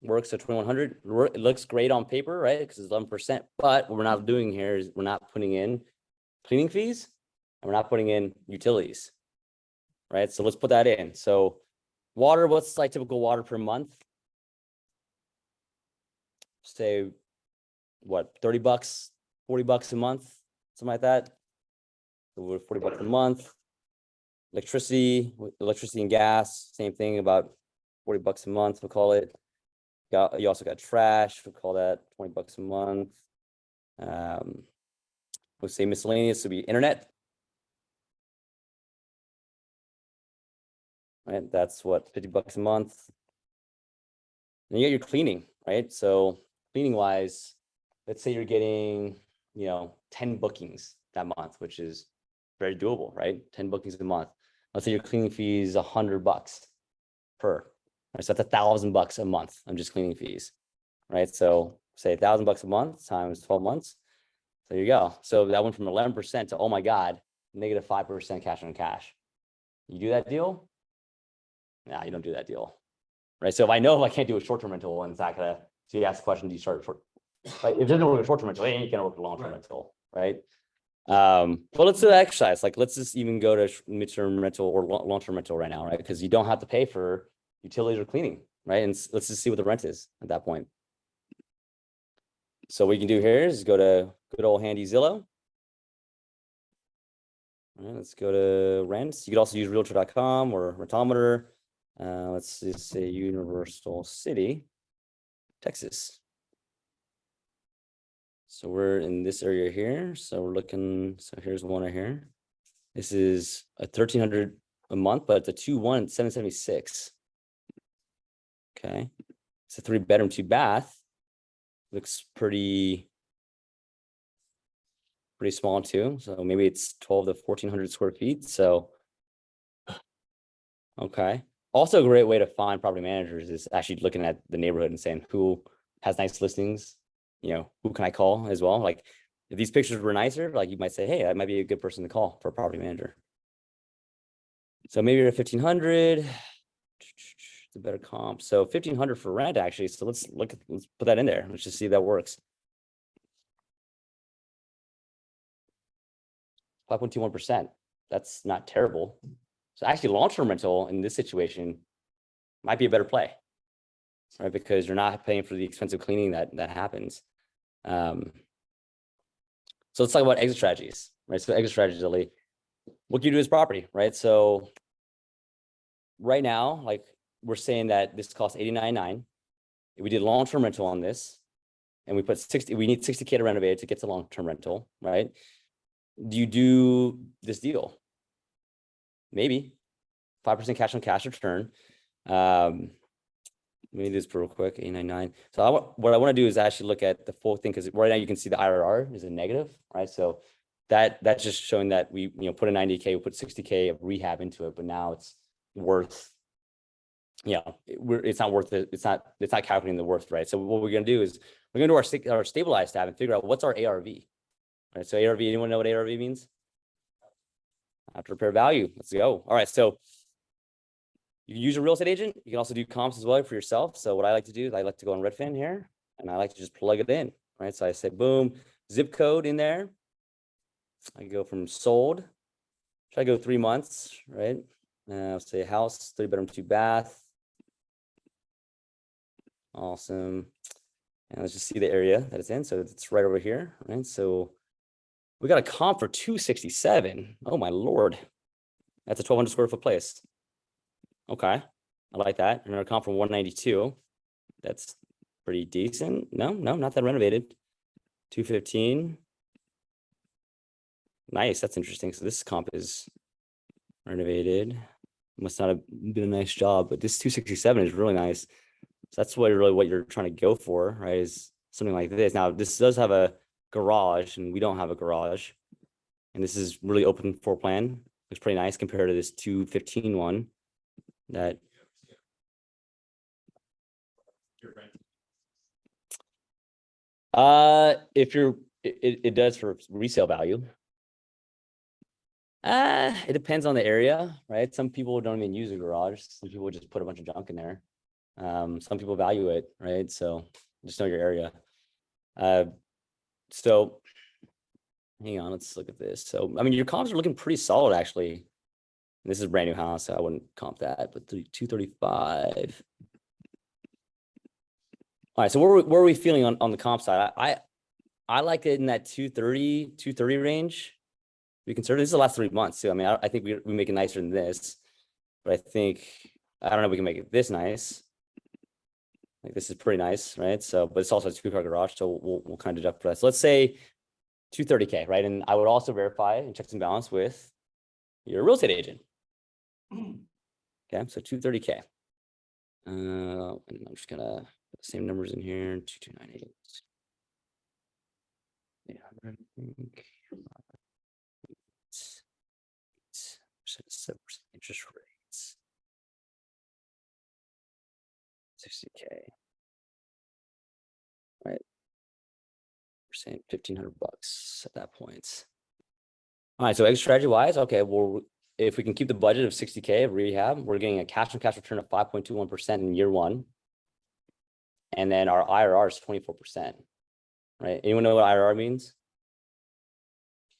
works. So 2,100. It looks great on paper, right? Because it's 11%. But what we're not doing here is we're not putting in cleaning fees and we're not putting in utilities, right? So let's put that in. So water, what's like typical water per month? Say what, $30, $40 a month, something like that. So we're $40 a month. Electricity and gas, same thing, about $40 a month, we'll call it. You also got trash, we'll call that $20 a month. We'll say miscellaneous would be internet. Right, that's what, $50 a month. And you get your cleaning, right? So cleaning wise, let's say you're getting, 10 bookings that month, which is very doable, right? 10 bookings a month. Let's say your cleaning fee is $100 per. Right, so that's $1,000 a month. I'm just cleaning fees, right? So say $1,000 a month times 12 months. There you go. So that went from 11% to, oh my God, negative -5% cash on cash. You do that deal? Nah, you don't do that deal, right? So if I know if I can't do a short-term rental and it's not gonna, so you ask the question, do you start short? Like, if it doesn't work a short-term rental, you can't work a long-term rental, right? But let's do the exercise. Like, let's just even go to midterm rental or long-term rental right now, right? Because you don't have to pay for utilities or cleaning, right? And let's just see what the rent is at that point. So what you can do here is go to good old handy Zillow. All right, let's go to rents. You could also use realtor.com or Rentometer. Let's just say Universal City, Texas. So we're in this area here. So we're looking, so here's one right here. This is a 1,300 a month, but it's a 2-1, 776. Okay. It's a 3-bedroom, 2-bath. Looks pretty small too. So maybe it's 12 to 1,400 square feet. So, okay. Also a great way to find property managers is actually looking at the neighborhood and saying who has nice listings, you know, who can I call as well? Like if these pictures were nicer, like you might say, hey, I might be a good person to call for a property manager. So maybe you're at 1,500. It's a better comp. So 1,500 for rent actually. So let's put that in there. Let's just see if that works. 5.21%. That's not terrible. So actually long-term rental in this situation might be a better play, right? Because you're not paying for the expensive cleaning that happens. So let's talk about exit strategies, right? So exit strategies, Ellie. What can you do as property, right? So right now, like we're saying that this costs $89,900. If we did long-term rental on this and we put 60, we need 60K to renovate to get to long-term rental, right? Do you do this deal? Maybe 5% cash on cash return. Let me do this real quick, 899. So what I want to do is actually look at the full thing because right now you can see the IRR is a negative, right? So that's just showing that we put a 90K, we put 60K of rehab into it, but now it's worth, it's not worth it. It's not calculating the worth, right? So what we're gonna do is we're gonna do our stabilized tab and figure out what's our ARV. Right, so ARV, anyone know what ARV means? After repair value. Let's go. All right, so you can use a real estate agent. You can also do comps as well for yourself. So what I like to do is I like to go on Redfin here, and I like to just plug it in, right? So I say, boom, zip code in there. I go from sold. Try to go 3 months, right? I'll say house, 3-bedroom, 2-bath. Awesome. And let's just see the area that it's in. So it's right over here, right? So we got a comp for 267. Oh my Lord. That's a 1,200 square foot place. Okay. I like that. And our comp from 192. That's pretty decent. No, not that renovated. 215. Nice. That's interesting. So this comp is renovated. Must not have been a nice job, but this 267 is really nice. So that's what you're trying to go for, right? Is something like this. Now this does have a garage and we don't have a garage. And this is really open floor plan. Looks pretty nice compared to this 215 one that it does for resale value. It depends on the area, right? Some people don't even use a garage. Some people just put a bunch of junk in there. Some people value it, right? So just know your area. So hang on, let's look at this. So, I mean, your comps are looking pretty solid, actually. This is a brand new house, so I wouldn't comp that, but 235. All right, so where are we feeling on the comp side? I like it in that 230 range. We consider this is the last 3 months too. I mean, I think we make it nicer than this, but I don't know if we can make it this nice. Like this is pretty nice, right? So, but it's also a 2-car garage, so we'll kind of deduct for that. So let's say 230K, right? And I would also verify and checks and balance with your real estate agent. Okay, so 230K. And I'm just gonna put the same numbers in here. 2298. 800, I think. 7% interest rates. 60K. Right. We're saying $1,500 at that point. All right, so exit strategy wise, okay, well, if we can keep the budget of 60K of rehab, we're getting a cash on cash return of 5.21% in year one. And then our IRR is 24%, right? Anyone know what IRR means?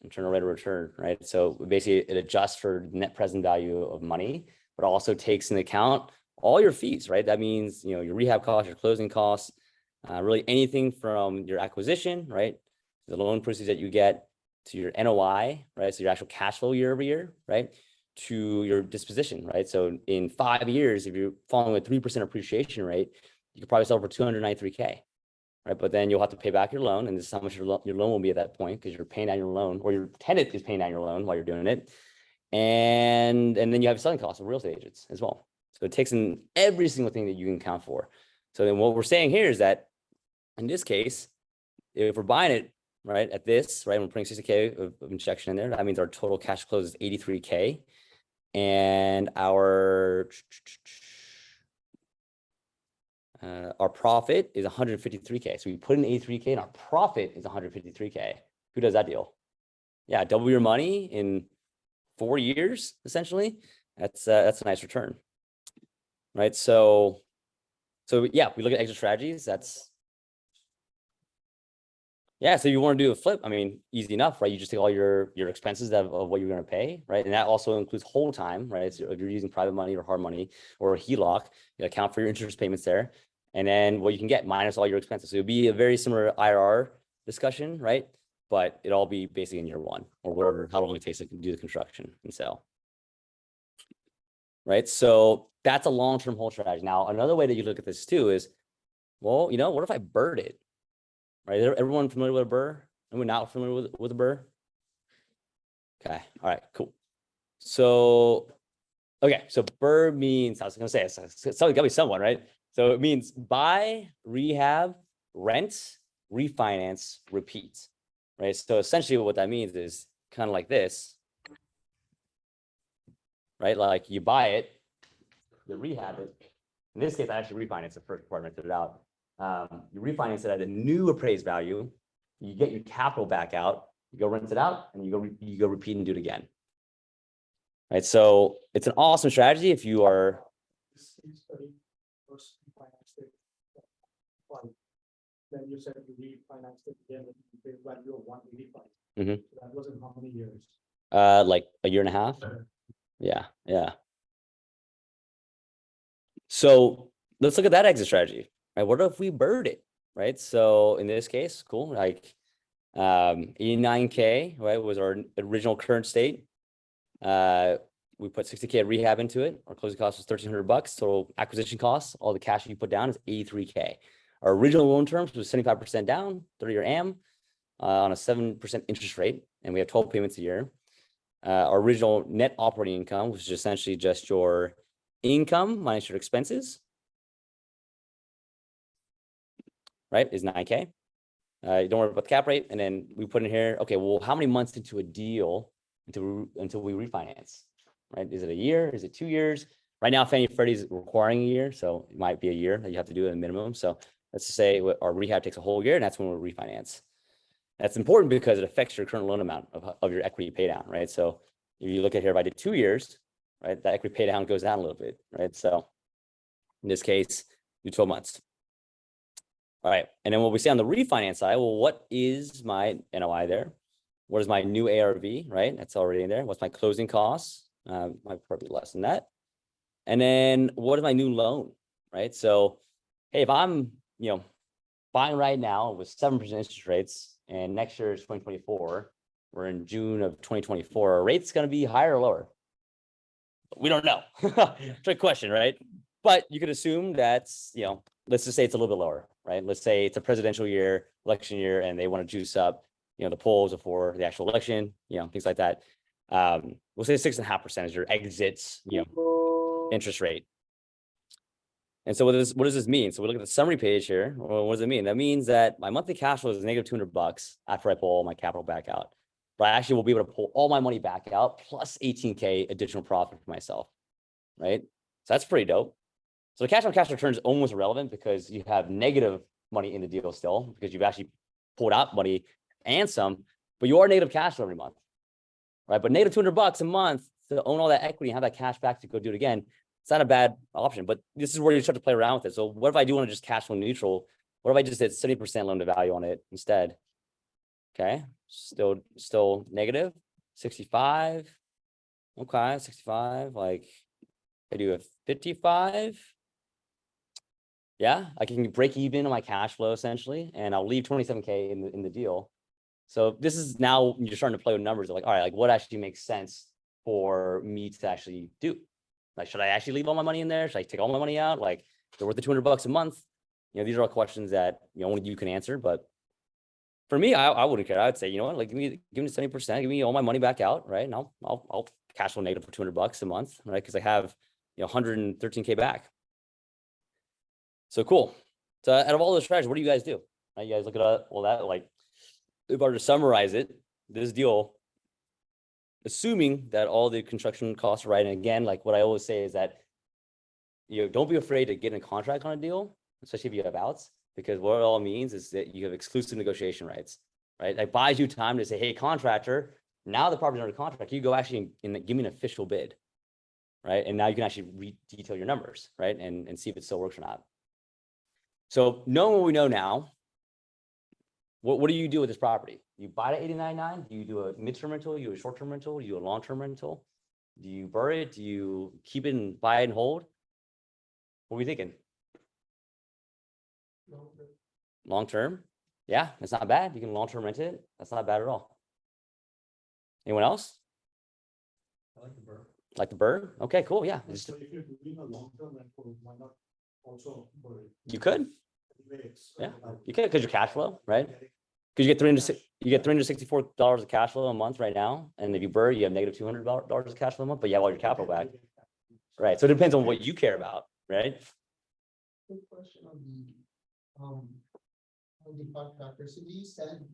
Internal rate of return, right? So basically it adjusts for net present value of money, but also takes into account all your fees, right? That means, you know, your rehab costs, your closing costs, really anything from your acquisition, right? The loan proceeds that you get, to your NOI, right? So your actual cash flow year over year, right? To your disposition, right? So in 5 years, if you're following a 3% appreciation rate, you could probably sell for 293K, right? But then you'll have to pay back your loan, and this is how much your loan will be at that point, because you're paying down your loan, or your tenant is paying down your loan while you're doing it. And then you have selling costs of real estate agents as well. So it takes in every single thing that you can account for. So then what we're saying here is that in this case, if we're buying it, right, at this, right, we're putting 60K of injection in there, that means our total cash close is 83K. And our profit is 153K. So we put in 83K and our profit is 153K. Who does that deal? Yeah, double your money in 4 years, essentially. That's a nice return, right? So yeah, we look at exit strategies. Yeah, so you want to do a flip, I mean, easy enough, right? You just take all your expenses of what you're going to pay, right? And that also includes whole time, right? So if you're using private money or hard money or a HELOC, you account for your interest payments there. And then what you can get minus all your expenses. So it'd be a very similar IRR discussion, right? But it'll all be basically in year one or whatever, how long it takes to do the construction and sell. Right? So that's a long-term hold strategy. Now, another way that you look at this too is, well, you know, what if I bird it? Right? Everyone familiar with a burr? Anyone not familiar with a burr? Okay. All right, cool. So, okay. So burr means, I was going to say, it's gotta be someone, right? So it means buy, rehab, rent, refinance, repeat, right? So essentially what that means is kind of like this, right? Like you buy it, you rehab it. In this case, I actually refinance the first part, rented it out. You refinance it at a new appraised value, you get your capital back out, you go rent it out, and you go repeat and do it again. Right. So it's an awesome strategy if you are. Then you said you refinanced it again, you paid value of 185. Mhm. So that was in how many years? Like a year and a half. Yeah. So let's look at that exit strategy. Right? What if we bird it? Right. So in this case, cool. Like 89K, right, was our original current state. We put 60K of rehab into it. Our closing cost was $1,300. So acquisition costs, all the cash you put down is 83K. Our original loan terms was 75% down, 30-year AM on a 7% interest rate, and we have 12 payments a year. Our original net operating income, which is essentially just your income minus your expenses, right, is 9K. Don't worry about the cap rate. And then we put in here, okay, well, how many months into a deal until we refinance, right? Is it a year? Is it 2 years? Right now, Fannie and Freddie is requiring a year, so it might be a year that you have to do at a minimum. So let's just say our rehab takes a whole year, and that's when we refinance. That's important because it affects your current loan amount of your equity pay down, right? So if you look at here, if I did 2 years, right, that equity pay down goes down a little bit, right? So in this case, do 12 months. All right. And then what we say on the refinance side, well, what is my NOI there? What is my new ARV, right? That's already in there. What's my closing costs? Might probably less than that. And then what is my new loan, right? So, hey, if I'm, buying right now with 7% interest rates and next year is 2024, we're in June of 2024, our rate's going to be higher or lower? We don't know. Trick question, right? But you could assume that's, let's just say it's a little bit lower, right? Let's say it's a presidential year, election year, and they want to juice up, the polls before the actual election, things like that. We'll say 6.5% is your exits, interest rate. And so what does this mean? So we look at the summary page here. Well, what does it mean? That means that my monthly cash flow is negative $200 after I pull all my capital back out. But I actually will be able to pull all my money back out plus 18K additional profit for myself, right? So that's pretty dope. So the cash on cash return is almost irrelevant because you have negative money in the deal still because you've actually pulled out money and some, but you are negative cash flow every month, right? But negative $200 a month to own all that equity and have that cash back to go do it again, it's not a bad option, but this is where you start to play around with it. So what if I do want to just cash flow neutral? What if I just did 70% loan to value on it instead? Okay, still negative, 65. Okay, 65, like I do a 55. Yeah, I can break even on my cash flow essentially, and I'll leave 27K in the deal. So this is now you're starting to play with numbers of like, all right, like what actually makes sense for me to actually do? Like, should I actually leave all my money in there? Should I take all my money out? Like, they're worth the $200 a month. You know, these are all questions that, you know, only you can answer. But for me, I wouldn't care. I'd say, you know what, like give me 70%, give me all my money back out, right? And I'll cash flow negative for $200 a month, right? Because I have, you know, 113K back. So cool. So out of all those strategies, what do you guys do? Right, you guys look at all that, like, if I were to summarize it, this deal, assuming that all the construction costs are right, and again, like what I always say is that, you know, don't be afraid to get in a contract on a deal, especially if you have outs, because what it all means is that you have exclusive negotiation rights, right? That buys you time to say, hey, contractor, now the property's under contract, you go actually give me an official bid, right? And now you can actually re-detail your numbers, right? And see if it still works or not. So knowing what we know now, what do you do with this property? You buy it at 89.9? Do you do a midterm rental? You do a short-term rental? Do you do a long-term rental? Do you bury it? Do you keep it and buy it and hold? What are we thinking? Long-term? Yeah, it's not bad. You can long-term rent it. That's not bad at all. Anyone else? I like the bird. Like the bird? Okay, cool. Yeah. So if you're doing a long-term rental, why not also for You could. rates? Yeah, you could, because your cash flow, right? Because you get $364 of cash flow a month right now, and if you burr, you have negative $200 of cash flow a month, but you have all your capital back, right? So it depends on what you care about, right? Quick question on the contractor. So do you send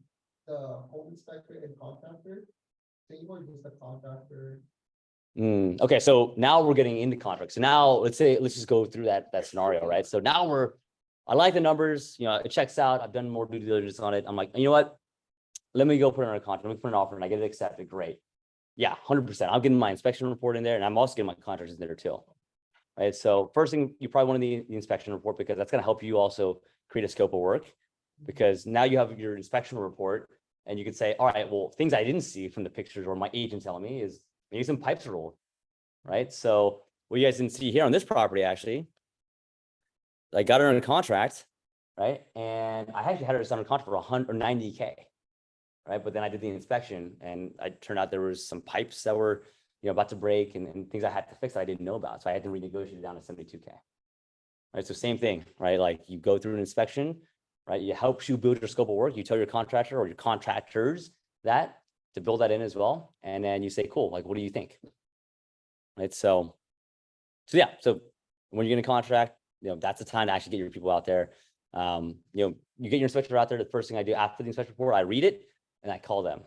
the home inspector and contractor? Same or just the contractor? Okay, so now we're getting into contracts. So now let's just go through that scenario, right? So now I like the numbers, you know, it checks out. I've done more due diligence on it. I'm like, you know what? Let me go put it on a contract. Let me put an offer and I get it accepted. Great. Yeah, 100%. I'm getting my inspection report in there, and I'm also getting my contractors in there too. Right. So first thing, you probably want the inspection report, because that's going to help you also create a scope of work, because now you have your inspection report and you can say, all right, well, things I didn't see from the pictures or my agent telling me is maybe some pipes are rolled. Right. So what you guys didn't see here on this property, actually, I got her under contract, right? And I actually had her under contract for 190K, right? But then I did the inspection, and I turned out there was some pipes that were, you know, about to break, and things I had to fix that I didn't know about. So I had to renegotiate it down to 72K. Right. So same thing, right? Like you go through an inspection, right? It helps you build your scope of work. You tell your contractor or your contractors that to build that in as well. And then you say, cool, like, what do you think? Right. So yeah. So when you're going to contract, you know, that's the time to actually get your people out there. You know, you get your inspector out there. The first thing I do after the inspection report, I read it and I call them,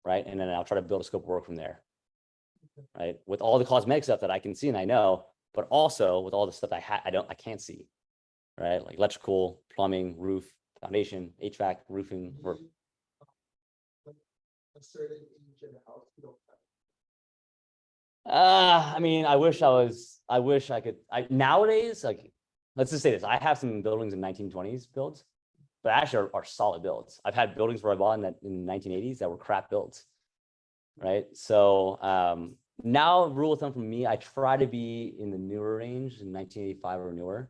right? And then I'll try to build a scope of work from there, right? With all the cosmetic stuff that I can see and I know, but also with all the stuff I can't see, right? Like electrical, plumbing, roof, foundation, HVAC, roofing. A certain age in the house, you don't have. I mean, I wish I could, nowadays, like, let's just say this, I have some buildings in 1920s builds, but actually are solid builds. I've had buildings where I bought in the 1980s that were crap builds, right? So now rule of thumb for me, I try to be in the newer range in 1985 or newer.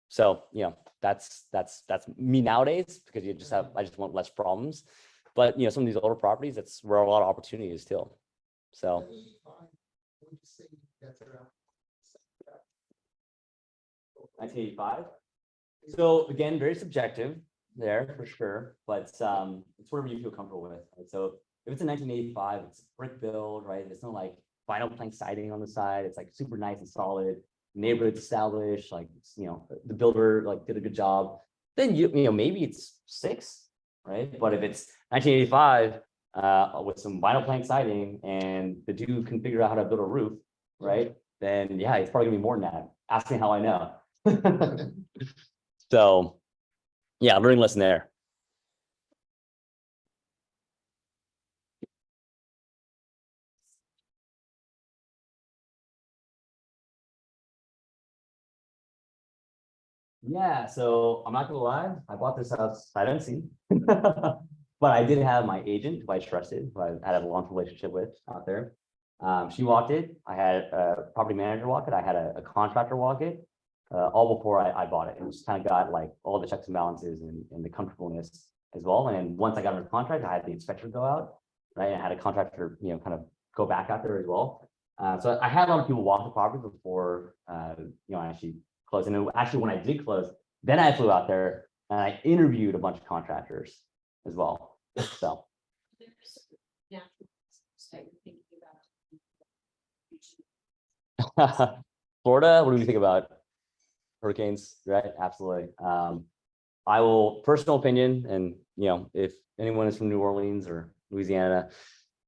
So, you know, that's me nowadays, because I just want less problems. But, you know, some of these older properties, that's where a lot of opportunity is still. So 1985, would you say that's around? 1985. So again, very subjective there for sure, but it's whatever you feel comfortable with. Right? So if it's a 1985, it's a brick build, right? It's not like vinyl plank siding on the side. It's like super nice and solid. Neighborhood established, like, you know, the builder like did a good job. Then you know, maybe it's 6, right? But if it's 1985 with some vinyl plank siding and the dude can figure out how to build a roof, right? Then yeah, it's probably gonna be more than that. Ask me how I know. So yeah, learning lesson there. Yeah, so I'm not gonna lie, I bought this house, I didn't see. But I did have my agent, who I trusted, who I had a long relationship with out there. She walked it, I had a property manager walk it, I had a contractor walk it. All before I bought it, and just kind of got like all the checks and balances and the comfortableness as well. And once I got under contract, I had the inspector go out, right? And I had a contractor, kind of go back out there as well. So I had a lot of people walk the property before, I actually closed. And then actually, when I did close, then I flew out there and I interviewed a bunch of contractors as well. So Yeah. So you're thinking about. Florida, what do you think about hurricanes? Right, absolutely. I will, personal opinion, and if anyone is from New Orleans or Louisiana,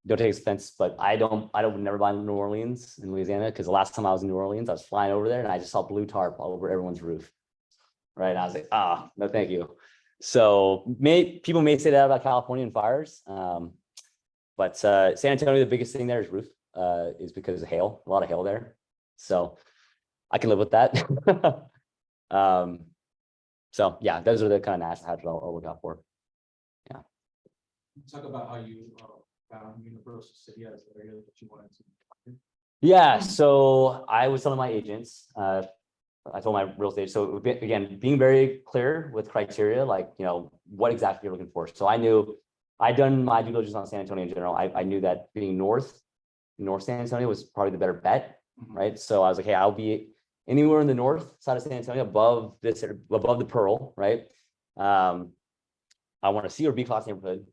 don't take offense, but I don't never buy New Orleans in Louisiana, because the last time I was in New Orleans, I was flying over there and I just saw blue tarp all over everyone's roof. Right. And I was like, no, thank you. So people may say that about California and fires. But San Antonio, the biggest thing there is roof, is because of hail, a lot of hail there. So I can live with that. So yeah, those are the kind of national hazards I'll look out for. Talk about how you found Universal City as the area that you wanted to. Yeah, so I was telling my agents, I told my real estate, so again, being very clear with criteria, like, what exactly you're looking for. So I knew I'd done my due diligence on San Antonio in general. I knew that being North San Antonio was probably the better bet, right? So I was like, hey, I'll be anywhere in the north side of San Antonio above the Pearl, right? I want a C or B class neighborhood.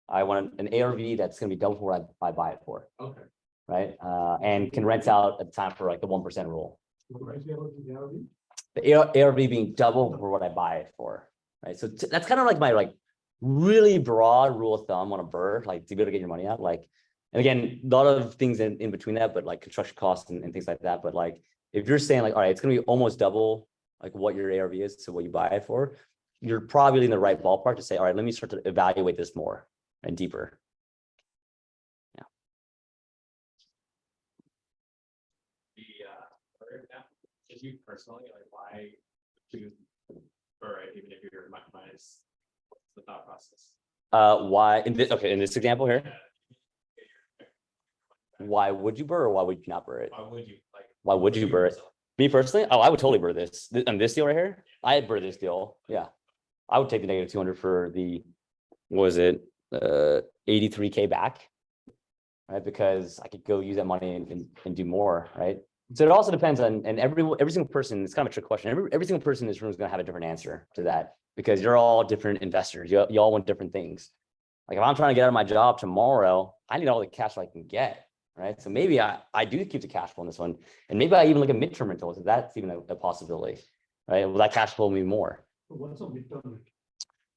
I want an ARV that's going to be double for what I buy it for. Okay. Right? And can rent out at the time for like the 1% rule. The The ARV being double for what I buy it for. Right. So that's kind of like my really broad rule of thumb on a BRRRR, like to be able to get your money out. Like, and again, a lot of things in between that, but like construction costs and things like that. But like, if you're saying like, all right, it's going to be almost double like what your ARV is to what you buy it for, you're probably in the right ballpark to say, all right, let me start to evaluate this more and deeper. If you personally, like, why choose BRRRR, even if you're minus, what's the thought process? Why in this example here? Yeah. Why would you BRRRR or why would you not BRRRR it? Why would you BRRRR it? Me personally, I would totally BRRRR this. On this deal right here, I'd BRRRR this deal. Yeah, I would take the negative 200 for the, what was it, 83K back, right? Because I could go use that money and do more, right? So it also depends on, and every single person, it's kind of a trick question. Every single person in this room is going to have a different answer to that, because you're all different investors. You all want different things. Like if I'm trying to get out of my job tomorrow, I need all the cash I can get, right? So maybe I do keep the cash flow on this one, and maybe I even look at midterm rentals if that's even a possibility, right? Will that cash flow me more? What's a midterm?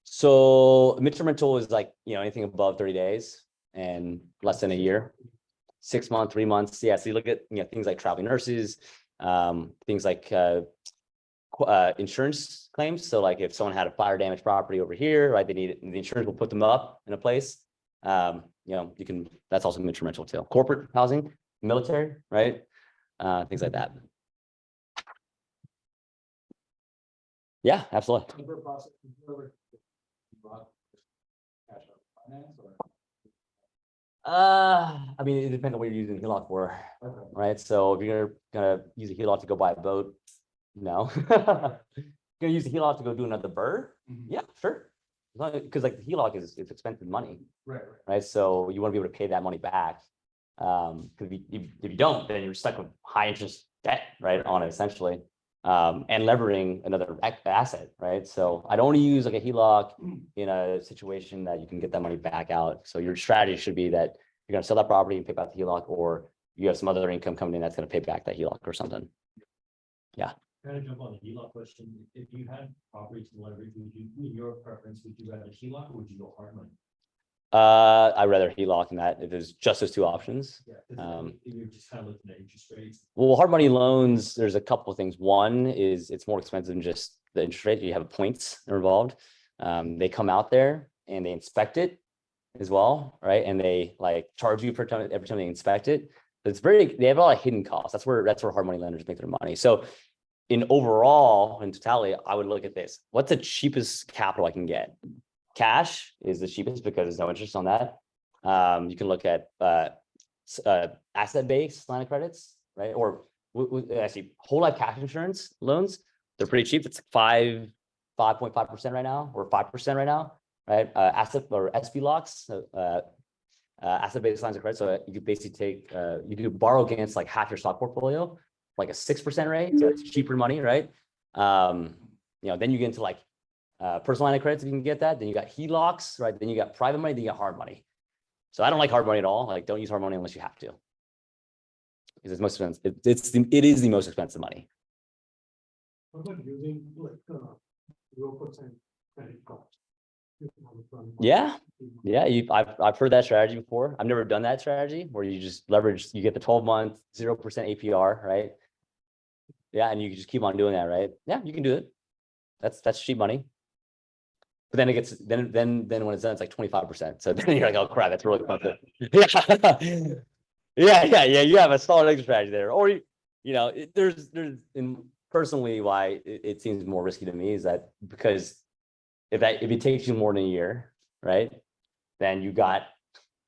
So midterm rental is like, anything above 30 days and less than a year. 6 months, 3 months. Yeah. So you look at, things like traveling nurses, things like insurance claims. So like if someone had a fire damage property over here, right, the insurance will put them up in a place. That's also midterm rental too. Corporate housing, military, right? Things like that. Yeah, absolutely. I mean, it depends on what you're using HELOC for, right? So if you're gonna use a HELOC to go buy a boat, no. You're gonna use a HELOC to go do another BRRRR? Yeah, sure. Because like the HELOC is expensive money, right? So you want to be able to pay that money back. Because if you don't, then you're stuck with high interest debt, right, on it essentially, and levering another asset, right? So I don't want to use like a HELOC in a situation that you can get that money back out. So your strategy should be that you're going to sell that property and pay back the HELOC, or you have some other income coming in that's going to pay back that HELOC or something. Yeah. Kind of jump on the HELOC question. If you had property to leverage, in your preference, would you rather HELOC or would you go hard money? I'd rather HELOC in that if there's just those two options. Yeah, you're just kind of looking at interest rates. Well, hard money loans, there's a couple of things. One is it's more expensive than just the interest rate. You have points involved. They come out there and they inspect it as well, right? And they like charge you every time they inspect it. They have a lot of hidden costs. That's where hard money lenders make their money. So in overall, in totality, I would look at this. What's the cheapest capital I can get? Cash is the cheapest because there's no interest on that. You can look at asset-based line of credits, right? Or actually whole life cash insurance loans. They're pretty cheap. It's 5.5% right now, or 5% right now, right? Asset or SB locks, asset-based lines of credit. So you could basically take, you could borrow against like half your stock portfolio, like a 6% rate. So it's cheaper money, right? Then you get into like personal line of credits if you can get that. Then you got HELOCs, right? Then you got private money, then you got hard money. So I don't like hard money at all. Like, don't use hard money unless you have to, because it's most expensive. It is the most expensive money. What about using like 0% credit card? Yeah. I've heard that strategy before. I've never done that strategy where you just leverage, you get the 12-month 0% APR, right? Yeah, and you just keep on doing that, right? Yeah, you can do it. That's cheap money. But then it gets then when it's done, it's like 25%. So then you're like, oh crap, that's really expensive. Yeah. You have a solid exit strategy there, or there's personally why it seems more risky to me is that because if it takes you more than a year, right, then you got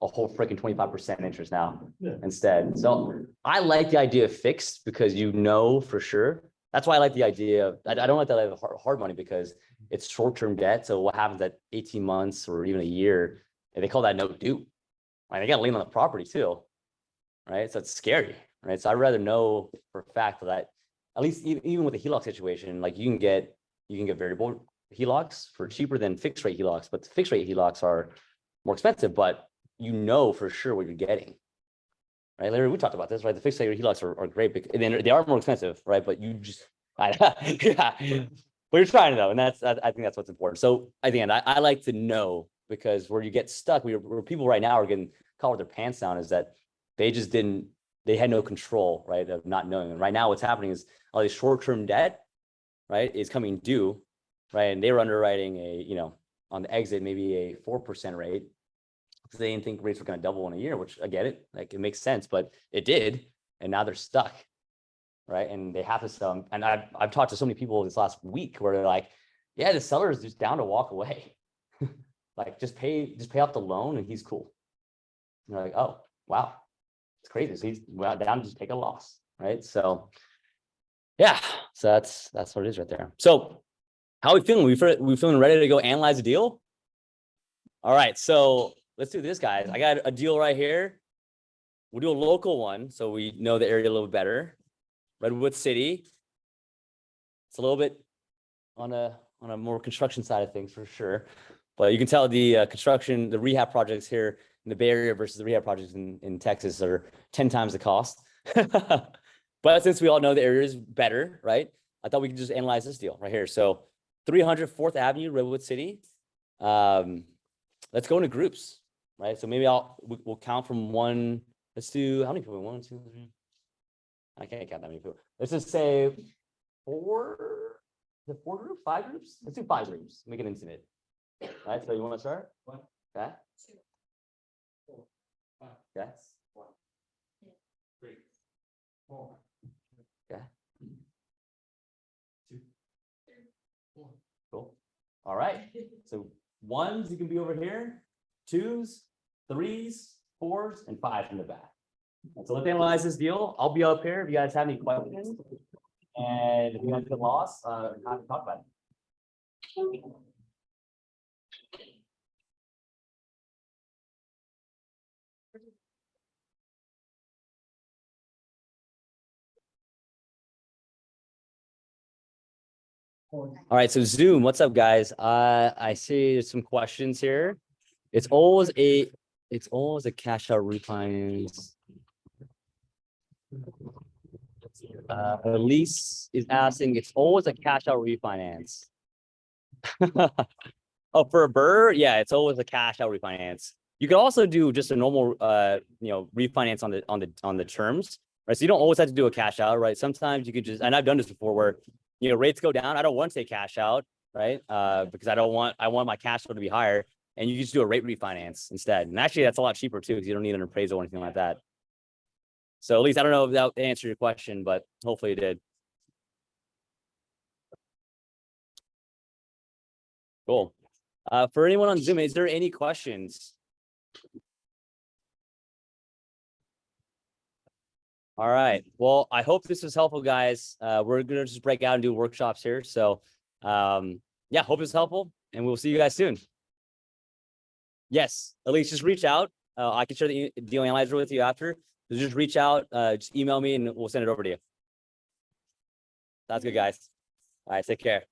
a whole freaking 25% interest now instead. So I like the idea of fixed because for sure. That's why I like the idea of, I don't like that idea of hard money because it's short-term debt. So what happens at 18 months or even a year, and they call that note due. Right? They got to lien on the property too, right? So it's scary, right? So I'd rather know for a fact that at least even with the HELOC situation, like you can get variable HELOCs for cheaper than fixed rate HELOCs, but the fixed rate HELOCs are more expensive, but for sure what you're getting. Right, Larry, we talked about this, right? The fixed rate HELOCs are great because they are more expensive, right? But you just, yeah. But you're trying though, and I think that's what's important. So at the end, I like to know, because where you get stuck, where people right now are getting caught with their pants down, is that they had no control, right, of not knowing. And right now, what's happening is all this short-term debt, right, is coming due, right? And they were underwriting on the exit maybe a 4% rate. Because they didn't think rates were going to double in a year, which I get it, like it makes sense, but it did, and now they're stuck, right? And they have to sell. And I've talked to so many people this last week where they're like, "Yeah, the seller is just down to walk away, like just pay off the loan, and he's cool." And they're like, "Oh, wow, it's crazy." So he's down to just take a loss, right? So, yeah, so that's what it is right there. So, how are we feeling? We feeling ready to go analyze the deal? All right, so. Let's do this, guys. I got a deal right here. We'll do a local one so we know the area a little better. Redwood City. It's a little bit on a more construction side of things for sure. But you can tell the construction, the rehab projects here in the Bay Area versus the rehab projects in Texas are 10 times the cost. But since we all know the area is better, right? I thought we could just analyze this deal right here. So 300 4th Avenue, Redwood City. Let's go into groups. Right, so maybe we'll count from one. Let's do how many people? 1, 2, 3. I can't count that many people. Let's just say 4. The 4 groups, 5 groups. Let's do 5 groups. Make it intimate. Right. So you want to start? 1, Okay. 2, 4, 5. Okay. 1, 2, 3, 4. Okay. 2, 3, 4. Cool. All right. So 1s, you can be over here. 2s, 3s, 4s, and 5s in the back. And so let's analyze this deal. I'll be up here if you guys have any questions. And if you want to get lost, have to talk about it. All right, so Zoom, what's up, guys? I see there's some questions here. It's always a cash out refinance. Elise is asking, it's always a cash out refinance. Oh, for a Burr, yeah, it's always a cash out refinance. You could also do just a normal, refinance on the terms, right? So you don't always have to do a cash out, right? Sometimes you could just, and I've done this before, where rates go down. I don't want to take cash out, right? Because I want my cash flow to be higher, and you just do a rate refinance instead. And actually, that's a lot cheaper too, because you don't need an appraisal or anything like that. So at least I don't know if that answered your question, but hopefully it did. Cool. For anyone on Zoom, is there any questions? All right. Well, I hope this was helpful, guys. We're gonna just break out and do workshops here. So, yeah, hope it's helpful, and we'll see you guys soon. Yes, at least just reach out. I can share the deal analyzer with you after. So just reach out, just email me, and we'll send it over to you. That's good, guys. All right, take care.